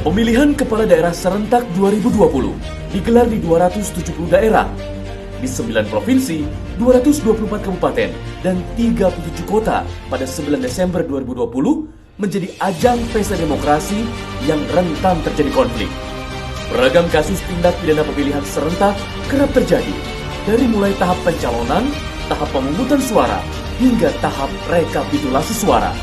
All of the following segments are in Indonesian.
Pemilihan Kepala Daerah Serentak 2020 digelar di 270 daerah, di 9 provinsi, 224 kabupaten, dan 37 kota pada 9 Desember 2020 menjadi ajang pesta demokrasi yang rentan terjadi konflik. Beragam kasus tindak pidana pemilihan serentak kerap terjadi, dari mulai tahap pencalonan, tahap pemungutan suara, hingga tahap rekapitulasi suara.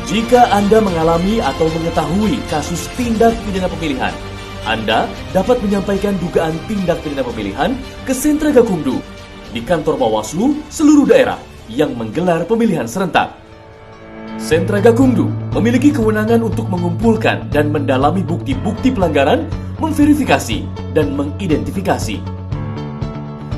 Jika Anda mengalami atau mengetahui kasus tindak pidana pemilihan, Anda dapat menyampaikan dugaan tindak pidana pemilihan ke Sentra Gakumdu di kantor Bawaslu seluruh daerah yang menggelar pemilihan serentak. Sentra Gakumdu memiliki kewenangan untuk mengumpulkan dan mendalami bukti-bukti pelanggaran, memverifikasi, dan mengidentifikasi.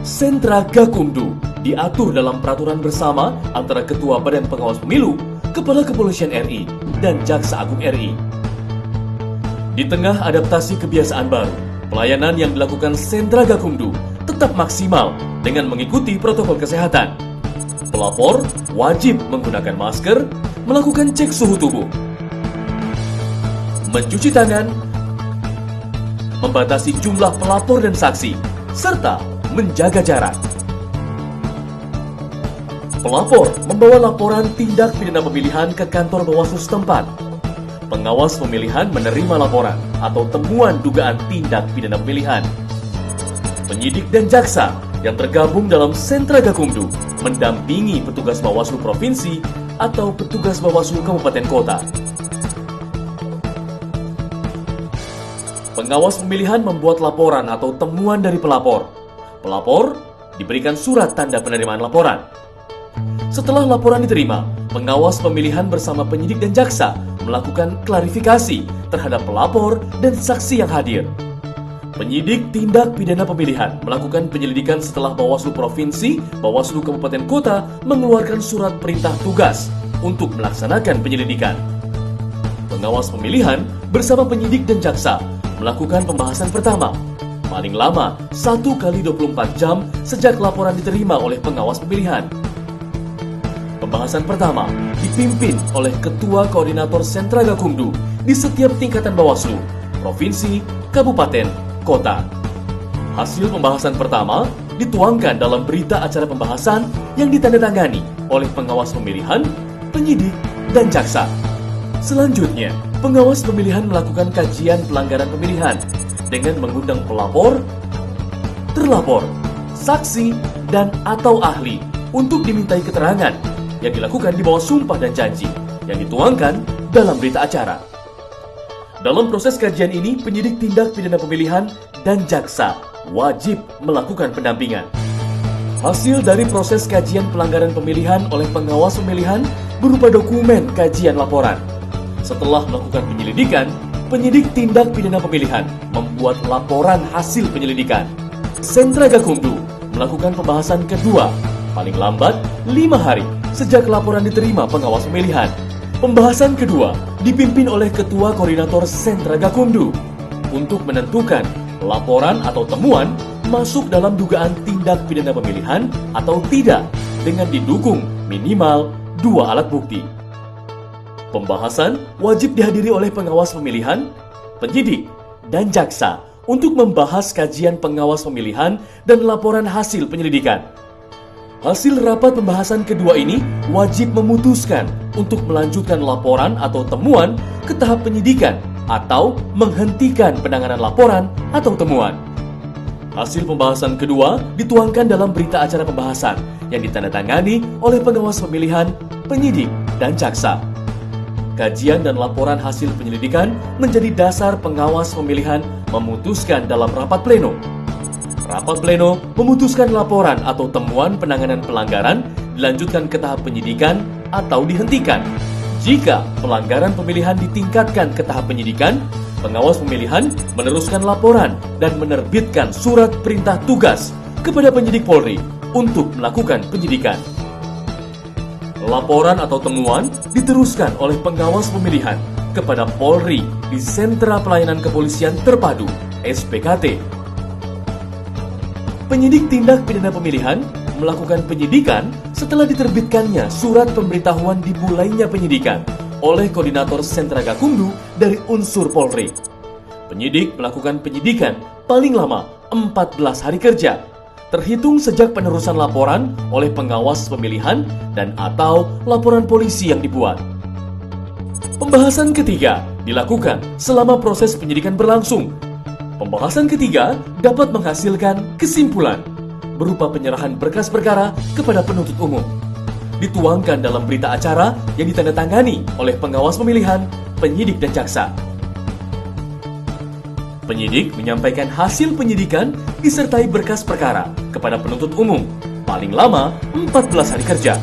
Sentra Gakumdu diatur dalam peraturan bersama antara Ketua Badan Pengawas Pemilu, Kepala Kepolisian RI, dan Jaksa Agung RI. Di tengah adaptasi kebiasaan baru, pelayanan yang dilakukan Sentra Gakumdu tetap maksimal dengan mengikuti protokol kesehatan. Pelapor wajib menggunakan masker, melakukan cek suhu tubuh, mencuci tangan, membatasi jumlah pelapor dan saksi, serta menjaga jarak. Pelapor membawa laporan tindak pidana pemilihan ke kantor Bawaslu setempat. Pengawas pemilihan menerima laporan atau temuan dugaan tindak pidana pemilihan. Penyidik dan jaksa yang tergabung dalam Sentra Gakumdu mendampingi petugas Bawaslu Provinsi atau petugas Bawaslu Kabupaten Kota. Pengawas pemilihan membuat laporan atau temuan dari pelapor. Pelapor diberikan surat tanda penerimaan laporan. Setelah laporan diterima, pengawas pemilihan bersama penyidik dan jaksa melakukan klarifikasi terhadap pelapor dan saksi yang hadir. Penyidik tindak pidana pemilihan melakukan penyelidikan setelah Bawaslu Provinsi, Bawaslu Kabupaten Kota mengeluarkan surat perintah tugas untuk melaksanakan penyelidikan. Pengawas pemilihan bersama penyidik dan jaksa melakukan pembahasan pertama, paling lama 1 kali 24 jam sejak laporan diterima oleh pengawas pemilihan. Pembahasan pertama dipimpin oleh Ketua Koordinator Sentra Gakumdu di setiap tingkatan Bawaslu, Provinsi, Kabupaten, Kota. Hasil pembahasan pertama dituangkan dalam berita acara pembahasan yang ditandatangani oleh pengawas pemilihan, penyidik, dan jaksa. Selanjutnya, pengawas pemilihan melakukan kajian pelanggaran pemilihan dengan mengundang pelapor, terlapor, saksi, dan atau ahli untuk dimintai keterangan yang dilakukan di bawah sumpah dan janji yang dituangkan dalam berita acara. Dalam proses kajian ini, penyidik tindak pidana pemilihan dan jaksa wajib melakukan pendampingan. Hasil dari proses kajian pelanggaran pemilihan oleh pengawas pemilihan berupa dokumen kajian laporan. Setelah melakukan penyelidikan, penyidik tindak pidana pemilihan membuat laporan hasil penyelidikan. Sentra Gakumdu melakukan pembahasan kedua, paling lambat 5 hari sejak laporan diterima pengawas pemilihan. Pembahasan kedua dipimpin oleh Ketua Koordinator Sentra Gakumdu untuk menentukan laporan atau temuan masuk dalam dugaan tindak pidana pemilihan atau tidak dengan didukung minimal 2 alat bukti. Pembahasan wajib dihadiri oleh pengawas pemilihan, penyidik, dan jaksa untuk membahas kajian pengawas pemilihan dan laporan hasil penyelidikan. Hasil rapat pembahasan kedua ini wajib memutuskan untuk melanjutkan laporan atau temuan ke tahap penyidikan atau menghentikan penanganan laporan atau temuan. Hasil pembahasan kedua dituangkan dalam berita acara pembahasan yang ditandatangani oleh pengawas pemilihan, penyidik, dan jaksa. Kajian dan laporan hasil penyelidikan menjadi dasar pengawas pemilihan memutuskan dalam rapat pleno. Rapat pleno memutuskan laporan atau temuan penanganan pelanggaran dilanjutkan ke tahap penyidikan atau dihentikan. Jika pelanggaran pemilihan ditingkatkan ke tahap penyidikan, pengawas pemilihan meneruskan laporan dan menerbitkan surat perintah tugas kepada penyidik Polri untuk melakukan penyidikan. Laporan atau temuan diteruskan oleh pengawas pemilihan kepada Polri di Sentra Pelayanan Kepolisian Terpadu (SPKT). Penyidik tindak pidana pemilihan melakukan penyidikan setelah diterbitkannya surat pemberitahuan dimulainya penyidikan oleh Koordinator Sentra Gakumdu dari unsur Polri. Penyidik melakukan penyidikan paling lama 14 hari kerja, terhitung sejak penerusan laporan oleh pengawas pemilihan dan atau laporan polisi yang dibuat. Pembahasan ketiga dilakukan selama proses penyidikan berlangsung. Pembahasan ketiga dapat menghasilkan kesimpulan berupa penyerahan berkas perkara kepada penuntut umum. Dituangkan dalam berita acara yang ditandatangani oleh pengawas pemilihan, penyidik, dan jaksa. Penyidik menyampaikan hasil penyidikan disertai berkas perkara kepada penuntut umum paling lama 14 hari kerja,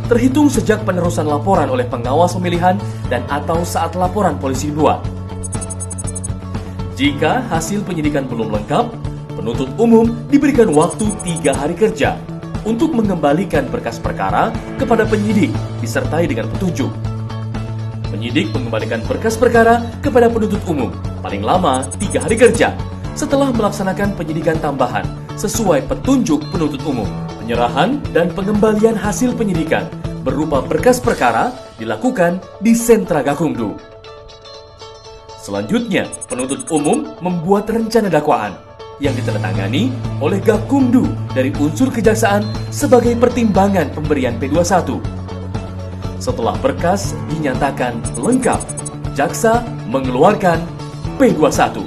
terhitung sejak penerusan laporan oleh pengawas pemilihan dan atau saat laporan polisi dibuat. Jika hasil penyidikan belum lengkap, penuntut umum diberikan waktu 3 hari kerja untuk mengembalikan berkas perkara kepada penyidik disertai dengan petunjuk. Penyidik mengembalikan berkas perkara kepada penuntut umum paling lama 3 hari kerja setelah melaksanakan penyidikan tambahan sesuai petunjuk penuntut umum. Penyerahan dan pengembalian hasil penyidikan berupa berkas perkara dilakukan di Sentra Gakumdu. Selanjutnya, penuntut umum membuat rencana dakwaan yang ditandatangani oleh Gakumdu dari unsur kejaksaan sebagai pertimbangan pemberian P21. Setelah berkas dinyatakan lengkap, jaksa mengeluarkan P21.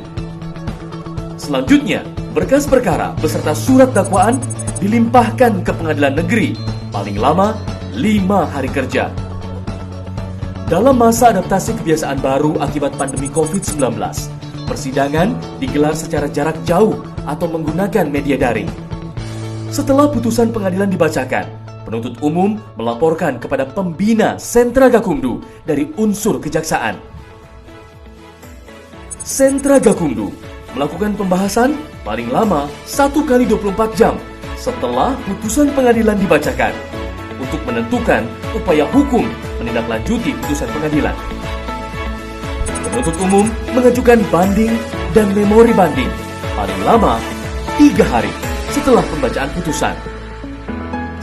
Selanjutnya, berkas perkara beserta surat dakwaan dilimpahkan ke pengadilan negeri paling lama 5 hari kerja. Dalam masa adaptasi kebiasaan baru akibat pandemi COVID-19, persidangan digelar secara jarak jauh atau menggunakan media daring. Setelah putusan pengadilan dibacakan, penuntut umum melaporkan kepada pembina Sentra Gakumdu dari unsur kejaksaan. Sentra Gakumdu melakukan pembahasan paling lama 1 kali 24 jam setelah putusan pengadilan dibacakan untuk menentukan upaya hukum menindaklanjuti putusan pengadilan. Penuntut umum mengajukan banding dan memori banding paling lama 3 hari setelah pembacaan putusan.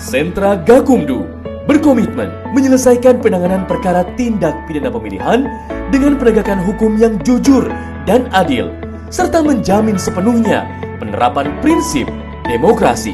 Sentra Gakumdu berkomitmen menyelesaikan penanganan perkara tindak pidana pemilihan dengan penegakan hukum yang jujur dan adil, serta menjamin sepenuhnya penerapan prinsip demokrasi